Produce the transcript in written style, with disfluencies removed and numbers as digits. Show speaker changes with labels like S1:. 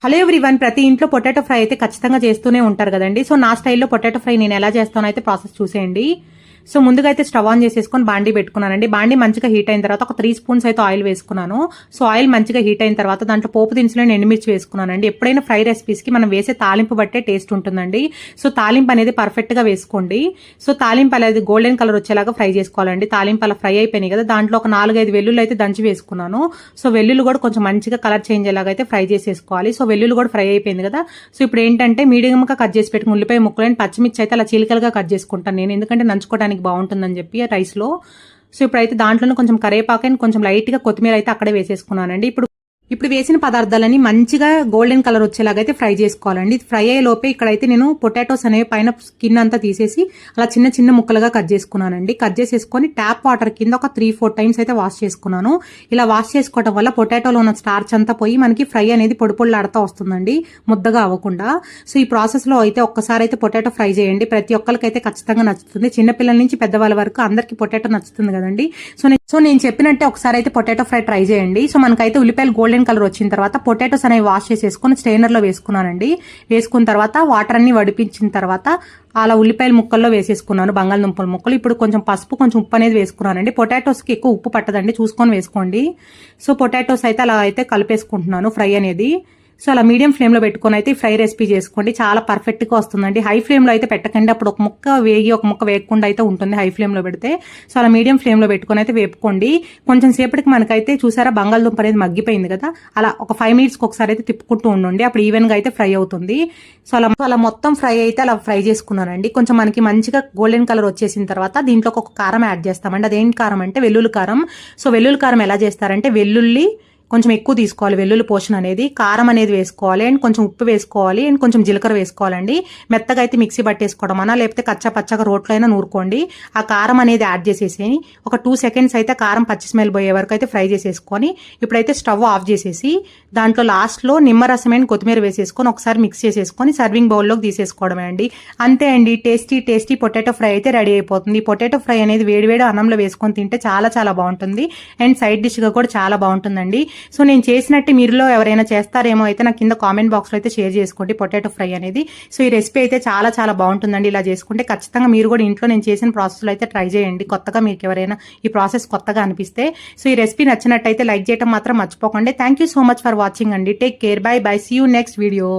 S1: Hello everyone, ప్రతి ఇంట్లో potato fry అయితే ఖచ్చితంగా చేస్తూనే ఉంటారు కదండి. సో నా స్టైల్లో పొటాటో ఫ్రై నేను ఎలా చేస్తానో అయితే ప్రాసెస్ చూసేయండి. సో ముందుగా అయితే స్టవ్ ఆన్ చేసేసుకొని బాండీ పెట్టుకున్నానండి. బాండీ మంచిగా హీట్ అయిన తర్వాత ఒక 3 స్పూన్స్ అయితే ఆయిల్ వేసుకున్నాను. సో ఆయిల్ మంచిగా హీట్ అయిన తర్వాత దాంట్లో పోపు దినుసులు ఎండుమిర్చి వేసుకున్నానండి. ఎప్పుడైనా ఫ్రై రెసిపీస్కి మనం వేసే తాలింపు బట్టే టేస్ట్ ఉంటుందండి. సో తాలింపు అనేది పర్ఫెక్ట్గా వేసుకోండి. సో తాలింపు అనేది గోల్డెన్ కలర్ వచ్చేలాగా ఫ్రై చేసుకోవాలండి. తాలింపు అలా ఫ్రై అయిపోయినాయి కదా, దాంట్లో ఒక 4-5 వెల్లుల్లి అయితే దంచి వేసుకున్నాను. సో వెల్లుల్లి కూడా కొంచెం మంచిగా కలర్ చేంజ్ అయ్యేలాగా అయితే ఫ్రై చేసేసుకోవాలి. సో వెల్లుల్లి కూడా ఫ్రై అయిపోయింది కదా. సో ఇప్పుడు ఏంటంటే మీడియంగా కట్ చేసి పెట్టుకుని ఉల్లిపాయ ముక్కలు పచ్చిమిర్చి అయితే అలా చీలికలుగా కట్ చేసుకుంటాను నేను, ఎందుకంటే నంచుకోవడానికి బాగుంటుందని చెప్పి రైస్ లో. సో ఇప్పుడైతే దాంట్లోనే కొంచెం కరేపాకు అండ్ కొంచెం లైట్ గా కొత్తిమీర అయితే అక్కడే వేసేసుకున్నానండి. ఇప్పుడు వేసిన పదార్థాలని మంచిగా గోల్డెన్ కలర్ వచ్చేలాగా అయితే ఫ్రై చేసుకోవాలండి. ఫ్రై అయ్యే లోపే ఇక్కడైతే నేను పొటాటోస్ అనేవి పైన స్కిన్ అంతా తీసేసి అలా చిన్న చిన్న ముక్కలుగా కట్ చేసుకున్నానండి. కట్ చేసేసుకొని ట్యాప్ వాటర్ కింద ఒక 3-4 టైమ్స్ అయితే వాష్ చేసుకున్నాను. ఇలా వాష్ చేసుకోవడం వల్ల పొటాటోలో ఉన్న స్టార్చ్ అంతా పోయి మనకి ఫ్రై అనేది పొడి పొడిలాడుతూ వస్తుందండి, ముద్దగా అవ్వకుండా. సో ఈ ప్రాసెస్ లో అయితే ఒక్కసారి అయితే పొటాటో ఫ్రై చేయండి. ప్రతి ఒక్కరికైతే ఖచ్చితంగా నచ్చుతుంది. చిన్నపిల్లల నుంచి పెద్దవాళ్ళ వరకు అందరికీ పొటాటో నచ్చుతుంది కదండి. సో నేను చెప్పినట్టే ఒకసారి అయితే పొటాటో ఫ్రై ట్రై చేయండి. సో మనకైతే ఉల్లిపాయలు గోల్డెన్ కలర్ వచ్చిన తర్వాత పొటాటోస్ అనేవి వాష్ చేసేసుకుని స్ట్రైనర్ లో వేసుకున్నానండి. వేసుకున్న తర్వాత వాటర్ అన్ని వడిపించిన తర్వాత అలా ఉల్లిపాయల ముక్కల్లో వేసేసుకున్నాను, బంగాళదుంపల ముక్కలు. ఇప్పుడు కొంచెం పసుపు కొంచెం ఉప్పు అనేది వేసుకున్నానండి. పొటాటోస్ కి ఎక్కువ ఉప్పు పట్టదండి, చూసుకొని వేసుకోండి. సో పొటాటోస్ అయితే అలా అయితే కలిపేసుకుంటున్నాను ఫ్రై అనేది. సో అలా మీడియం ఫ్లేమ్ లో పెట్టుకుని అయితే ఫ్రై రెసిపీ చేసుకోండి, చాలా పర్ఫెక్ట్ గా వస్తుందండి. హై ఫ్లేమ్ లో అయితే పెట్టకండి, అప్పుడు ఒక ముక్క వేగి ఒక ముక్క వేయకుండా అయితే ఉంటుంది హై ఫ్లేమ్ లో పెడితే. సో అలా మీడియం ఫ్లేమ్ లో పెట్టుకుని అయితే వేపుకోండి. కొంచెం సేపటికి మనకైతే చూసారా బంగాళదుంప అనేది మగ్గిపోయింది కదా, అలా ఒక 5 మినిట్స్ ఒకసారి అయితే తిప్పుకుంటూ ఉండండి, అప్పుడు ఈవెన్ గా అయితే ఫ్రై అవుతుంది. సో అలా మొత్తం ఫ్రై అయితే అలా ఫ్రై చేసుకున్నానండి. కొంచెం మనకి మంచిగా గోల్డెన్ కలర్ వచ్చేసిన తర్వాత దీంట్లో ఒక కారం యాడ్ చేస్తామండి. అదేంటి కారం అంటే వెల్లుల్లి కారం. సో వెల్లుల్లి కారం ఎలా చేస్తారంటే వెల్లుల్లి కొంచెం ఎక్కువ తీసుకోవాలి, వెల్లుల్లి పోషన్ అనేది, కారం అనేది వేసుకోవాలి అండ్ కొంచెం ఉప్పు వేసుకోవాలి అండ్ కొంచెం జీలకర్ర వేసుకోవాలండి. మెత్తగా అయితే మిక్సీ పట్టేసుకోవడం అన్నా, లేకపోతే కచ్చా పచ్చగా రోట్లో అయినా నూరుకోండి. ఆ కారం అనేది యాడ్ చేసేసి ఒక 2 సెకండ్స్ అయితే కారం పచ్చి స్మెల్ పోయే వరకు అయితే ఫ్రై చేసేసుకొని ఇప్పుడైతే స్టవ్ ఆఫ్ చేసేసి దాంట్లో లాస్ట్ లో నిమ్మరసం అండ్ కొత్తిమీర వేసేసుకొని ఒకసారి మిక్స్ చేసేసుకొని సర్వింగ్ బౌల్లోకి తీసేసుకోవడమే అండి. అంతే అండి, టేస్టీ పొటాటో ఫ్రై అయితే రెడీ అయిపోతుంది. పొటాటో ఫ్రై అనేది వేడివేడి అన్నంలో వేసుకొని తింటే చాలా చాలా బాగుంటుంది అండ్ సైడ్ డిష్ గా కూడా చాలా బాగుంటుందండి. సో నేను చేసినట్టు మీరులో ఎవరైనా చేస్తారేమో అయితే నాకు కింద కామెంట్ బాక్స్ లో అయితే షేర్ చేసుకోండి పొటాటో ఫ్రై అనేది. సో ఈ రెసిపీ అయితే చాలా చాలా బాగుంటుందండి. ఇలా చేసుకుంటే ఖచ్చితంగా మీరు కూడా ఇంట్లో నేను చేసిన ప్రాసెస్ లో అయితే ట్రై చేయండి. కొత్తగా మీకు ఎవరైనా ఈ ప్రాసెస్ కొత్తగా అనిపిస్తే. సో ఈ రెసిపీ నచ్చినట్టయితే లైక్ చేయడం మాత్రం మర్చిపోకండి. Thank you so much for watching అండి. Take care, bye bye, see you next video.